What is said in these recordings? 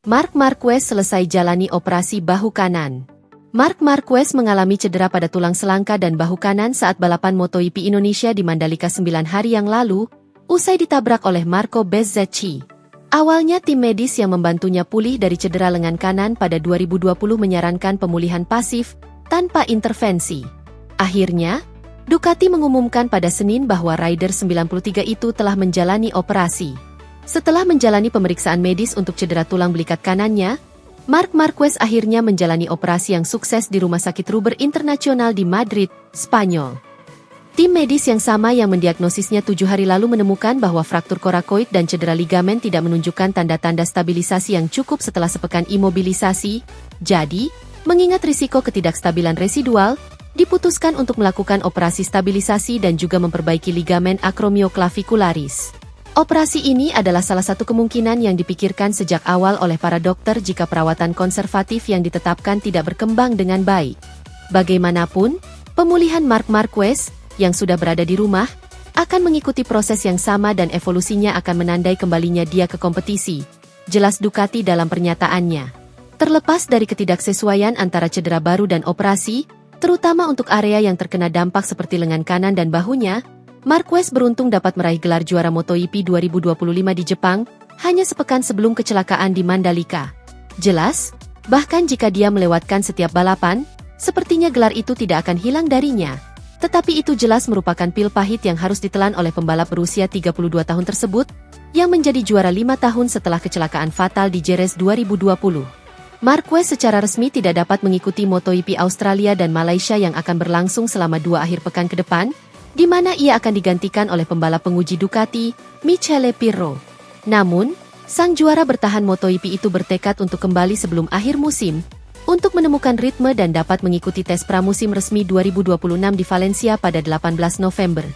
Marc Marquez selesai jalani operasi bahu kanan. Marc Marquez mengalami cedera pada tulang selangka dan bahu kanan saat balapan MotoGP Indonesia di Mandalika 9 hari yang lalu, usai ditabrak oleh Marco Bezzecchi. Awalnya tim medis yang membantunya pulih dari cedera lengan kanan pada 2020 menyarankan pemulihan pasif, tanpa intervensi. Akhirnya, Ducati mengumumkan pada Senin bahwa rider 93 itu telah menjalani operasi. Setelah menjalani pemeriksaan medis untuk cedera tulang belikat kanannya, Marc Marquez akhirnya menjalani operasi yang sukses di Rumah Sakit Ruber Internasional di Madrid, Spanyol. Tim medis yang sama yang mendiagnosisnya 7 hari lalu menemukan bahwa fraktur korakoid dan cedera ligamen tidak menunjukkan tanda-tanda stabilisasi yang cukup setelah sepekan imobilisasi. Jadi, mengingat risiko ketidakstabilan residual, diputuskan untuk melakukan operasi stabilisasi dan juga memperbaiki ligamen acromioclavicularis. Operasi ini adalah salah satu kemungkinan yang dipikirkan sejak awal oleh para dokter jika perawatan konservatif yang ditetapkan tidak berkembang dengan baik. Bagaimanapun, pemulihan Marc Marquez, yang sudah berada di rumah, akan mengikuti proses yang sama dan evolusinya akan menandai kembalinya dia ke kompetisi, jelas Ducati dalam pernyataannya. Terlepas dari ketidaksesuaian antara cedera baru dan operasi, terutama untuk area yang terkena dampak seperti lengan kanan dan bahunya, Marquez beruntung dapat meraih gelar juara MotoGP 2025 di Jepang, hanya sepekan sebelum kecelakaan di Mandalika. Jelas, bahkan jika dia melewatkan setiap balapan, sepertinya gelar itu tidak akan hilang darinya. Tetapi itu jelas merupakan pil pahit yang harus ditelan oleh pembalap berusia 32 tahun tersebut, yang menjadi juara 5 tahun setelah kecelakaan fatal di Jerez 2020. Marquez secara resmi tidak dapat mengikuti MotoGP Australia dan Malaysia yang akan berlangsung selama 2 akhir pekan ke depan, di mana ia akan digantikan oleh pembalap penguji Ducati, Michele Pirro. Namun, sang juara bertahan MotoGP itu bertekad untuk kembali sebelum akhir musim, untuk menemukan ritme dan dapat mengikuti tes pramusim resmi 2026 di Valencia pada 18 November.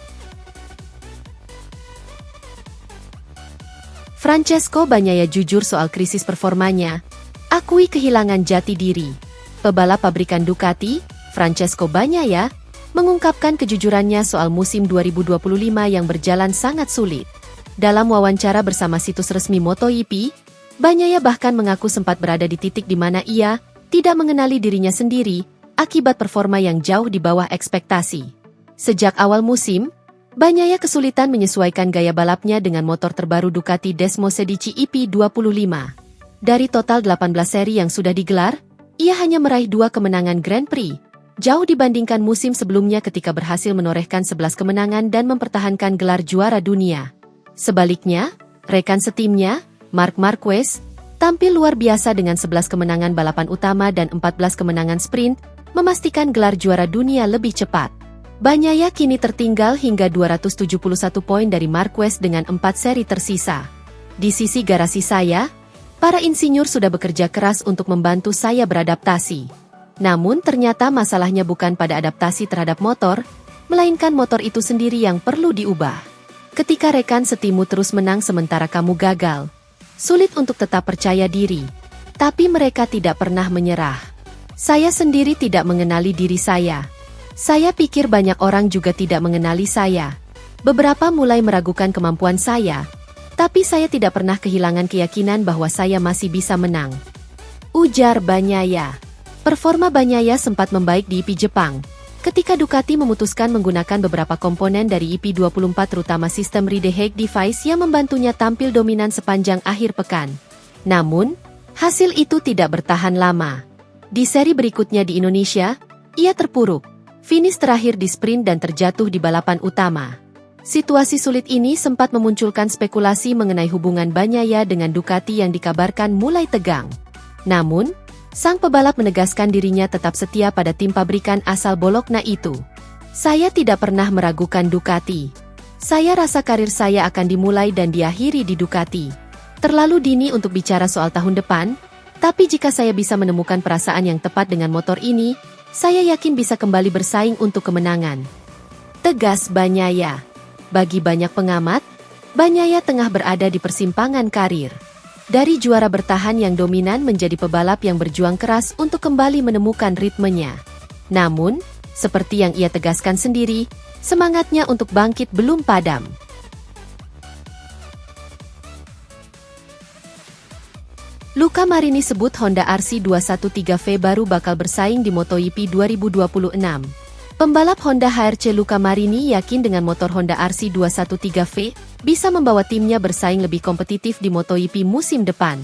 Francesco Bagnaia jujur soal krisis performanya, akui kehilangan jati diri. Pebalap pabrikan Ducati, Francesco Bagnaia, mengungkapkan kejujurannya soal musim 2025 yang berjalan sangat sulit. Dalam wawancara bersama situs resmi MotoGP, Bagnaia bahkan mengaku sempat berada di titik di mana ia tidak mengenali dirinya sendiri akibat performa yang jauh di bawah ekspektasi. Sejak awal musim, Bagnaia kesulitan menyesuaikan gaya balapnya dengan motor terbaru Ducati Desmosedici EP25. Dari total 18 seri yang sudah digelar, ia hanya meraih 2 kemenangan Grand Prix, jauh dibandingkan musim sebelumnya ketika berhasil menorehkan 11 kemenangan dan mempertahankan gelar juara dunia. Sebaliknya, rekan setimnya, Marc Marquez, tampil luar biasa dengan 11 kemenangan balapan utama dan 14 kemenangan sprint, memastikan gelar juara dunia lebih cepat. Bagnaia kini tertinggal hingga 271 poin dari Marquez dengan 4 seri tersisa. Di sisi garasi saya, para insinyur sudah bekerja keras untuk membantu saya beradaptasi. Namun ternyata masalahnya bukan pada adaptasi terhadap motor, melainkan motor itu sendiri yang perlu diubah. Ketika rekan setimu terus menang sementara kamu gagal, sulit untuk tetap percaya diri. Tapi mereka tidak pernah menyerah. Saya sendiri tidak mengenali diri saya. Saya pikir banyak orang juga tidak mengenali saya. Beberapa mulai meragukan kemampuan saya, tapi saya tidak pernah kehilangan keyakinan bahwa saya masih bisa menang, ujar Bagnaia. Performa Bagnaia sempat membaik di EP Jepang, ketika Ducati memutuskan menggunakan beberapa komponen dari EP24 terutama sistem Ride-Hack device yang membantunya tampil dominan sepanjang akhir pekan. Namun, hasil itu tidak bertahan lama. Di seri berikutnya di Indonesia, ia terpuruk, finish terakhir di sprint dan terjatuh di balapan utama. Situasi sulit ini sempat memunculkan spekulasi mengenai hubungan Bagnaia dengan Ducati yang dikabarkan mulai tegang. Namun, sang pebalap menegaskan dirinya tetap setia pada tim pabrikan asal Bologna itu. Saya tidak pernah meragukan Ducati. Saya rasa karir saya akan dimulai dan diakhiri di Ducati. Terlalu dini untuk bicara soal tahun depan, tapi jika saya bisa menemukan perasaan yang tepat dengan motor ini, saya yakin bisa kembali bersaing untuk kemenangan, tegas Bagnaia. Bagi banyak pengamat, Bagnaia tengah berada di persimpangan karir. Dari juara bertahan yang dominan menjadi pebalap yang berjuang keras untuk kembali menemukan ritmenya. Namun, seperti yang ia tegaskan sendiri, semangatnya untuk bangkit belum padam. Luca Marini sebut Honda RC213V baru bakal bersaing di MotoGP 2026. Pembalap Honda HRC Luca Marini yakin dengan motor Honda RC213V bisa membawa timnya bersaing lebih kompetitif di MotoGP musim depan.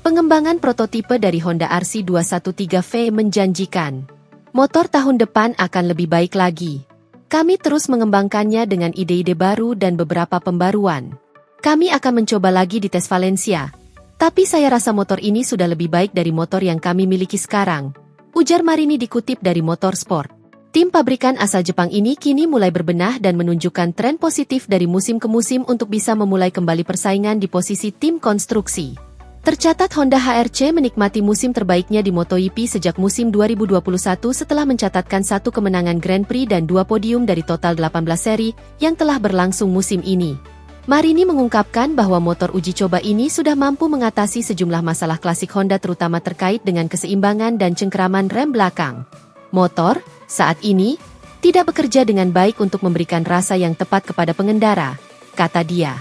Pengembangan prototipe dari Honda RC213V menjanjikan. Motor tahun depan akan lebih baik lagi. Kami terus mengembangkannya dengan ide-ide baru dan beberapa pembaruan. Kami akan mencoba lagi di tes Valencia. Tapi saya rasa motor ini sudah lebih baik dari motor yang kami miliki sekarang, ujar Marini dikutip dari Motorsport. Tim pabrikan asal Jepang ini kini mulai berbenah dan menunjukkan tren positif dari musim ke musim untuk bisa memulai kembali persaingan di posisi tim konstruksi. Tercatat Honda HRC menikmati musim terbaiknya di MotoGP sejak musim 2021 setelah mencatatkan 1 kemenangan Grand Prix dan 2 podium dari total 18 seri yang telah berlangsung musim ini. Marini mengungkapkan bahwa motor uji coba ini sudah mampu mengatasi sejumlah masalah klasik Honda terutama terkait dengan keseimbangan dan cengkeraman rem belakang. Motor, saat ini, tidak bekerja dengan baik untuk memberikan rasa yang tepat kepada pengendara, kata dia.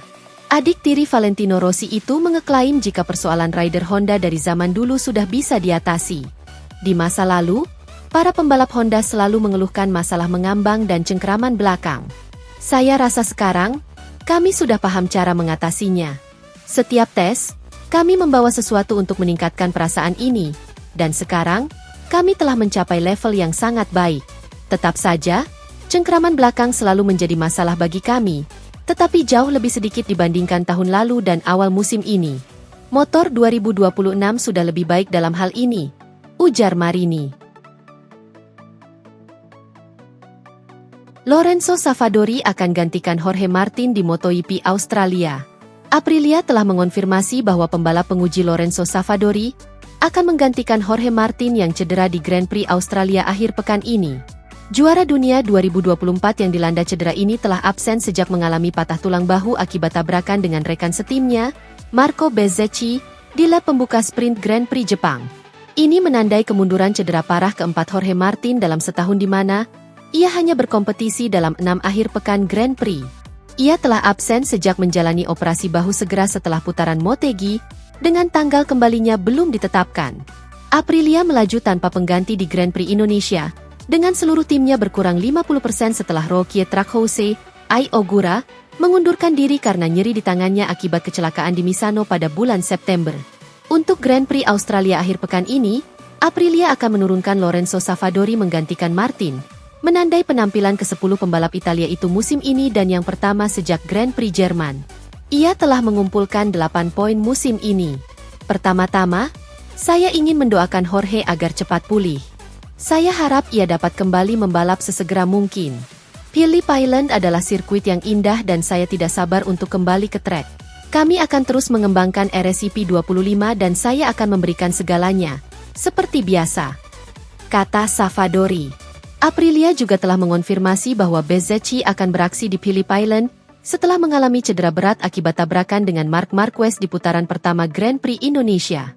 Adik tiri Valentino Rossi itu mengeklaim jika persoalan rider Honda dari zaman dulu sudah bisa diatasi. Di masa lalu, para pembalap Honda selalu mengeluhkan masalah mengambang dan cengkeraman belakang. Saya rasa sekarang, kami sudah paham cara mengatasinya. Setiap tes, kami membawa sesuatu untuk meningkatkan perasaan ini, dan sekarang, kami telah mencapai level yang sangat baik. Tetap saja, cengkeraman belakang selalu menjadi masalah bagi kami, tetapi jauh lebih sedikit dibandingkan tahun lalu dan awal musim ini. Motor 2026 sudah lebih baik dalam hal ini, ujar Marini. Lorenzo Savadori akan gantikan Jorge Martin di MotoGP Australia. Aprilia telah mengonfirmasi bahwa pembalap penguji Lorenzo Savadori akan menggantikan Jorge Martin yang cedera di Grand Prix Australia akhir pekan ini. Juara dunia 2024 yang dilanda cedera ini telah absen sejak mengalami patah tulang bahu akibat tabrakan dengan rekan setimnya, Marco Bezzecchi, di lap pembuka sprint Grand Prix Jepang. Ini menandai kemunduran cedera parah keempat Jorge Martin dalam setahun di mana ia hanya berkompetisi dalam 6 akhir pekan Grand Prix. Ia telah absen sejak menjalani operasi bahu segera setelah putaran Motegi, dengan tanggal kembalinya belum ditetapkan. Aprilia melaju tanpa pengganti di Grand Prix Indonesia, dengan seluruh timnya berkurang 50% setelah Rookie Trackhouse, Ai Ogura, mengundurkan diri karena nyeri di tangannya akibat kecelakaan di Misano pada bulan September. Untuk Grand Prix Australia akhir pekan ini, Aprilia akan menurunkan Lorenzo Savadori menggantikan Martin, menandai penampilan ke-10 pembalap Italia itu musim ini dan yang pertama sejak Grand Prix Jerman. Ia telah mengumpulkan 8 poin musim ini. Pertama-tama, saya ingin mendoakan Jorge agar cepat pulih. Saya harap ia dapat kembali membalap sesegera mungkin. Phillip Island adalah sirkuit yang indah dan saya tidak sabar untuk kembali ke trek. Kami akan terus mengembangkan RSIP 25 dan saya akan memberikan segalanya, seperti biasa, kata Savadori. Aprilia juga telah mengonfirmasi bahwa Bezzecchi akan beraksi di Phillip Island setelah mengalami cedera berat akibat tabrakan dengan Marc Marquez di putaran pertama Grand Prix Indonesia.